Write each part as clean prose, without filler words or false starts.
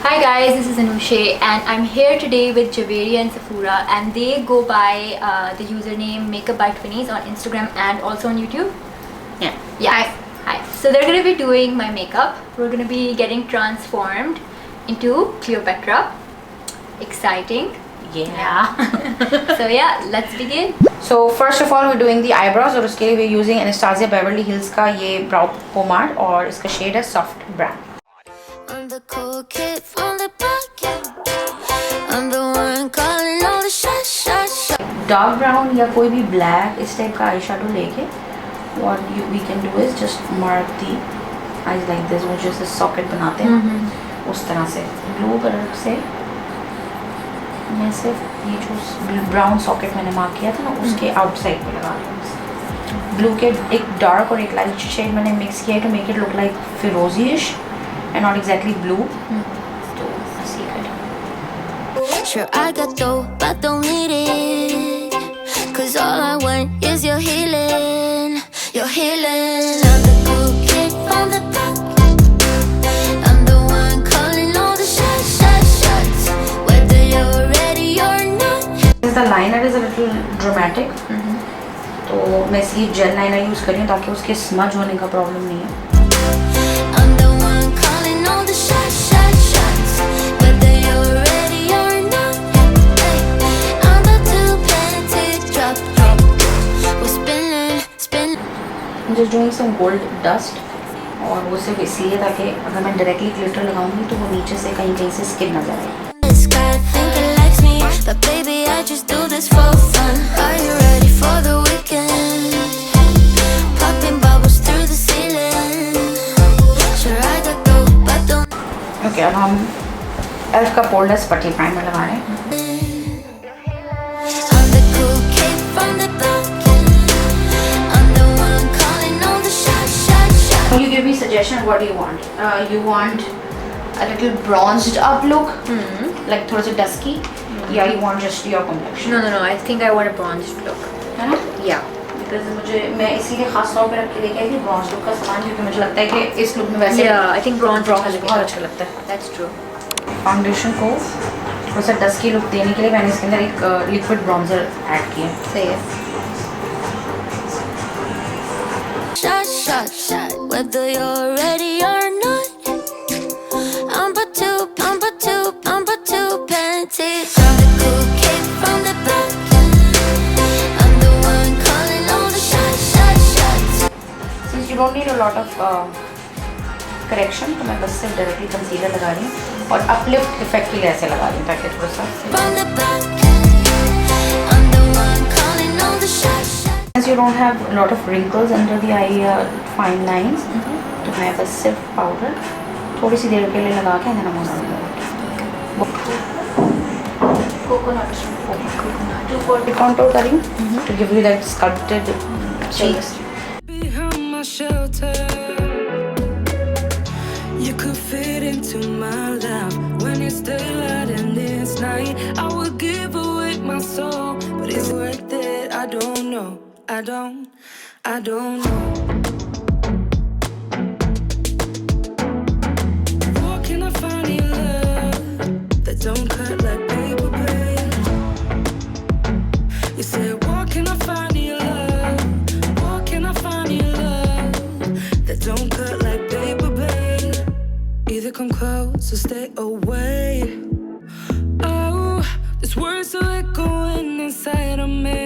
Hi guys, this is Anushae and I'm here today with Javeri and Safura, and they go by the username Makeup by Twinnies on Instagram and also on YouTube. Yeah. Hi. So they're going to be doing my makeup. We're going to be getting transformed into Cleopatra. Exciting. Yeah. So yeah, let's begin. So first of all we're doing the eyebrows और उसके लिए we're using Anastasia Beverly Hills का ये brow pomade और इसका shade है soft brown. I'm the cool kid from the block. I'm the one calling all the shots. Dark brown या कोई भी black इस type का eyeshadow लेके what we can do is just mark the eyes like this, वो जैसे socket बनाते हैं उस तरह से blue color से मैं सिर्फ ये जो ब्राउन सॉकेट मैंने मार्क किया था ना उसके आउटसाइड में लगा रही हूँ. ब्लू के एक डार्क और एक लाइट शेड मैंने मिक्स किया है to make it look like फिरोजीश एंड नॉट एग्जैक्टली ब्लू. तो ऐसे ही Sure I got dough, but don't need it. Cause all I want is your healing. Your healing. I'm the cool kid from the block. I'm the one calling all the shots. Whether you're ready or not. The liner is a little dramatic. तो मैं इसलिए jail liner use कर रही हूँ ताकि उसके smudge होने का प्रॉब्लम नहीं है. I'm the one calling all the shots. Whether you're ready or not. I'm about to plant it, drop. We're spinning. I'm just doing some gold dust और वो सिर्फ इसलिए ताकि अगर मैं डायरेक्टली ग्लिटर लगाऊंगी तो वो नीचे से कहीं से स्किन नजर आए. This guy think he likes me, but baby I just do this for fun. Are you ready for the weekend? Popping bubbles through the ceiling. Sure I got dough, but don't. Okay अब हम elf का पोल्डस पट्टी primer लगा रहे हैं. I'm the cool kid from the block. I'm the one calling all the shots. You give me suggestion. What do you want? You want a little bronzed up look, like थोड़ा सा dusky, या you want just your complexion? No. I think I want a bronzed look. है ना? Yeah. Because मैं इसीलिए खास तौर पे रख के लेके आई थी bronze look का सामान क्योंकि मुझे लगता है कि इस look में वैसे Yeah, I think bronze बहुत अच्छा लगता है. That's true. फाउंडेशन को थोड़ा सा डस्की लुक देने के लिए मैंने इसके अंदर एक लिक्विड ब्रॉन्जर ऐड किया. सही है. Shot. Whether you're ready or not. I'm about to plant it. I'm the cool kid from the block. I'm the one calling all the shots. Since you don't need a lot of correction, तो मैं बस सिर्फ directly concealer लगा रही हूँ और uplift effect के लिए ऐसे लगा रही हूँ ताकि थोड़ा सा. From the block. I'm the one calling all the shots. Since you don't have a lot of wrinkles under the eye fine lines, तो मैं बस सिर्फ पाउडर थोड़ी सी देर के लिए लगा के then I'm gonna Coconut. contour करी to give you that sculpted cheeks. Behind my shelter, you could fit into my life. When it's daylight and it's night, I would give away my soul, but it's worth it. I don't know. I don't know. Where can I find your love that don't cut like paper, babe? You said, where can I find your love? Where can I find your love that don't cut like paper, babe? Either come close or stay away. Oh, this words are echoing inside of me.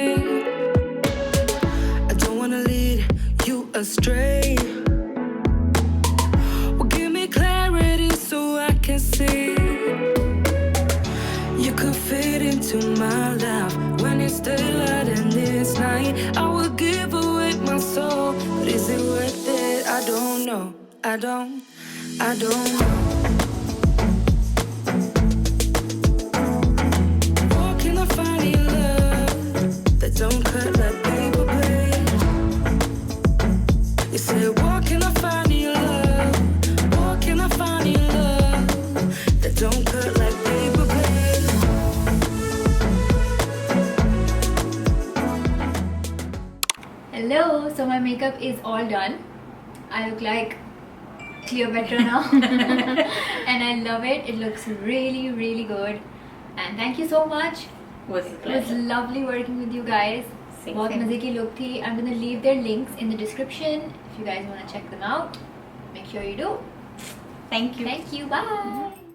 Astray. Well, give me clarity so I can see. You could fit into my life when it's daylight and it's night. I would give away my soul, but is it worth it? I don't know. I don't know. Where can I find your love that don't cut like paper, babe? You said, where can I find your love? Where can I find your love that don't cut like paper, babe? Hello. So my makeup is all done. I look like clear better now. And I love it. It looks really, really good. And thank you so much. It was a It was pleasure. lovely working with you guys. Same, बहुत same. मजे की look थी. I'm gonna leave their links in the description if you guys wanna check them out. Make sure you do. Thank you. Thank you. Bye.